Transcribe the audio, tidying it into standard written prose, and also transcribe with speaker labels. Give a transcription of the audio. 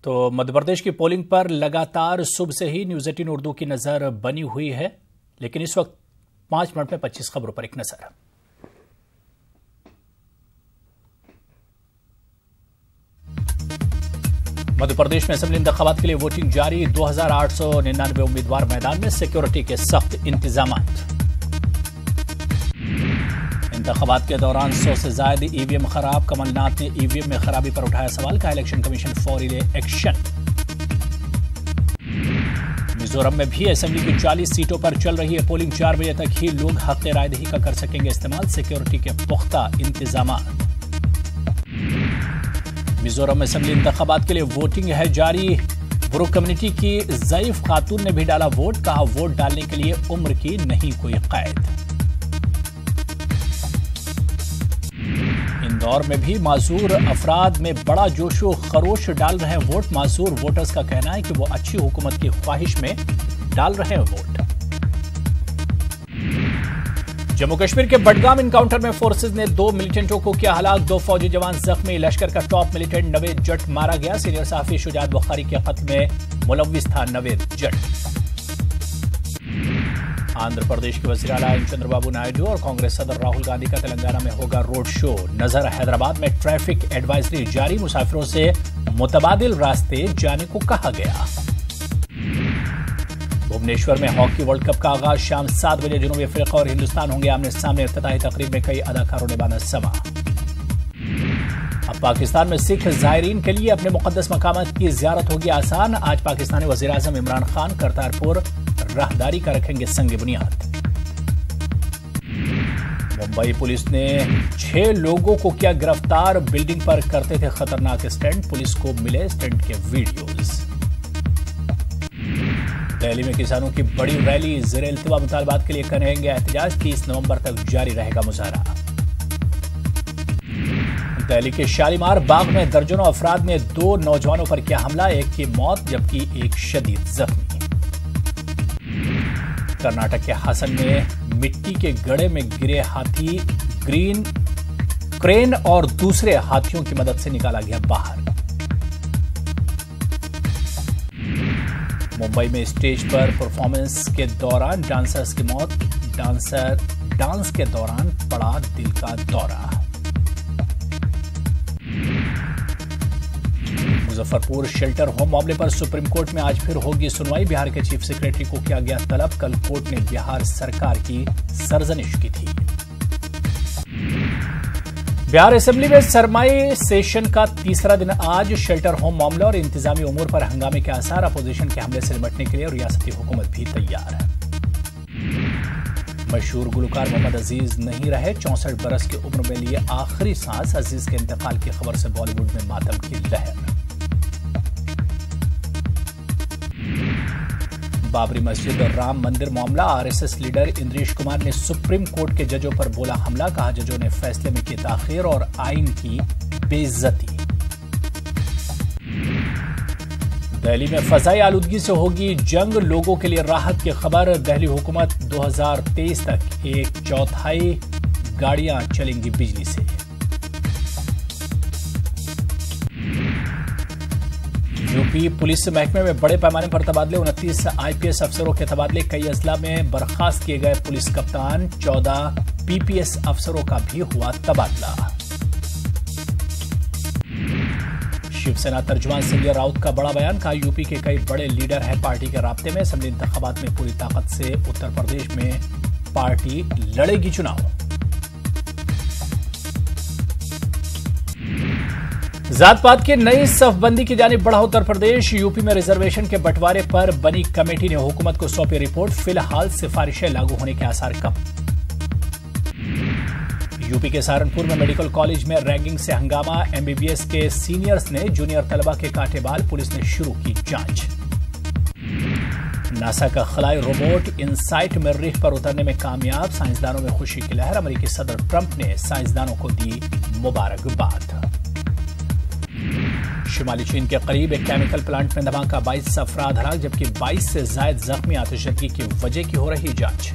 Speaker 1: तो मध्य प्रदेश की पोलिंग पर लगातार सुबह से ही न्यूज 18 उर्दू की नजर बनी हुई है, लेकिन इस वक्त 5 मिनट में 25 खबरों पर एक नजर। मध्य प्रदेश में असेंबली इंतखाबात के लिए वोटिंग जारी। 2899 उम्मीदवार मैदान में, सिक्योरिटी के सख्त इंतजाम। इंतखाबात के दौरान 100 से ज्यादा ईवीएम खराब। कमलनाथ ने ईवीएम में खराबी पर उठाया सवाल, कहा इलेक्शन कमीशन फौरी ले एक्शन। मिजोरम में भी असेंबली की 40 सीटों पर चल रही है पोलिंग। 4 बजे तक ही लोग हक रायदही का कर सकेंगे इस्तेमाल, सिक्योरिटी के पुख्ता इंतजाम। मिजोरम में असेंबली इंतखाबात के लिए वोटिंग है जारी। बुरुक कम्युनिटी की ज़ईफ खातून ने भी डाला वोट, कहा वोट डालने के लिए उम्र की नहीं कोई कैद। इंदौर में भी माजूर अफराद में बड़ा जोशो खरोश डाल रहे हैं वोट। माजूर वोटर्स का कहना है कि वो अच्छी हुकूमत की ख्वाहिश में डाल रहे हैं वोट। जम्मू कश्मीर के बडगाम इनकाउंटर में फोर्सेज ने 2 मिलिटेंटों को किया हलाक। 2 फौजी जवान जख्मी। लश्कर का टॉप मिलिटेंट नवेद जट मारा गया। सीनियर सहाफी शुजात बुखारी के कत्ल में मुलव्विस था नवेद जट। आंध्र प्रदेश के वज़ीर आला चंद्रबाबू नायडू और कांग्रेस सदर राहुल गांधी का तेलंगाना में होगा रोड शो। नजर हैदराबाद में ट्रैफिक एडवाइजरी जारी। मुसाफिरों से मुतबादिल रास्ते जाने को कहा गया। भुवनेश्वर में हॉकी वर्ल्ड कप का आगाज शाम 7 बजे। जनूबी अफ्रीका और हिंदुस्तान होंगे आमने सामने। इफ्तिताही तकरीब में कई अदाकारों ने बांधा समा। अब पाकिस्तान में सिख ज़ायरीन के लिए अपने मुक़द्दस मकामात की ज़ियारत होगी आसान। आज पाकिस्तानी वज़ीर आज़म इमरान खान करतारपुर राहदारी का रखेंगे संग बुनियाद। मुंबई पुलिस ने 6 लोगों को किया गिरफ्तार। बिल्डिंग पर करते थे खतरनाक स्टंट। पुलिस को मिले स्टंट के वीडियोज। दिल्ली में किसानों की बड़ी रैली। ज़ेर इल्तिवा मुतालबात के लिए करेंगे एहतजाज। 30 नवंबर तक जारी रहेगा मुजाहरा। दिल्ली के शालीमार बाग में दर्जनों अफराद ने 2 नौजवानों पर किया हमला। एक की मौत जबकि एक शदीद जख्मी। कर्नाटक के हसन में मिट्टी के गड्ढे में गिरे हाथी ग्रीन क्रेन और दूसरे हाथियों की मदद से निकाला गया बाहर। मुंबई में स्टेज पर परफॉर्मेंस के दौरान डांसर्स की मौत। डांस के दौरान पड़ा दिल का दौरा। मुजफ्फरपुर शेल्टर होम मामले पर सुप्रीम कोर्ट में आज फिर होगी सुनवाई। बिहार के चीफ सेक्रेटरी को किया गया तलब। कल कोर्ट ने बिहार सरकार की सरजनिश की थी। बिहार असेंबली में सरमाई सेशन का तीसरा दिन आज। शेल्टर होम मामले और इंतजामी उमूर पर हंगामे के आसार। अपोजिशन के हमले से निपटने के लिए रियासती हुकूमत भी तैयार है। मशहूर गुलकार मोहम्मद अजीज नहीं रहे। 64 बरस की उम्र में लिए आखिरी सांस। अजीज के इंतकाल की खबर से बॉलीवुड में मातम की लहर। बाबरी मस्जिद और राम मंदिर मामला। आरएसएस लीडर इंद्रेश कुमार ने सुप्रीम कोर्ट के जजों पर बोला हमला। कहा जजों ने फैसले में की ताखीर और आइन की बेइज्जती। दिल्ली में फजाई आलूदगी से होगी जंग। लोगों के लिए राहत की खबर। दिल्ली हुकूमत 2023 तक 1/4 गाड़ियां चलेंगी बिजली से। यूपी पुलिस महकमे में बड़े पैमाने पर तबादले। 29 आईपीएस अफसरों के तबादले। कई अजला में बर्खास्त किए गए पुलिस कप्तान। 14 पीपीएस अफसरों का भी हुआ तबादला। शिवसेना तर्जुमान संजय राउत का बड़ा बयान। कहा यूपी के कई बड़े लीडर हैं पार्टी के राब्ते में। असेंबली इंतखाबात में पूरी ताकत से उत्तर प्रदेश में पार्टी लड़ेगी चुनाव। जात-पात की नई सफबंदी की जानिब बढ़ा उत्तर प्रदेश। यूपी में रिजर्वेशन के बंटवारे पर बनी कमेटी ने हुकूमत को सौंपी रिपोर्ट। फिलहाल सिफारिशें लागू होने के आसार कम। यूपी के सहारनपुर में मेडिकल कॉलेज में रैगिंग से हंगामा। एमबीबीएस के सीनियर्स ने जूनियर तलबा के काटे बाल। पुलिस ने शुरू की जांच। नासा का खलाई रोबोट इनसाइट मरीख पर उतरने में कामयाब। साइंसदानों में खुशी की लहर। अमेरिकी सदर ट्रंप ने साइंसदानों को दी मुबारकबाद। शुमाली चीन के करीब एक केमिकल प्लांट में धमाका। 22 अफराद हलाक जबकि 22 से ज्यादा जख्मी। आतिशबाजी की वजह की हो रही जांच।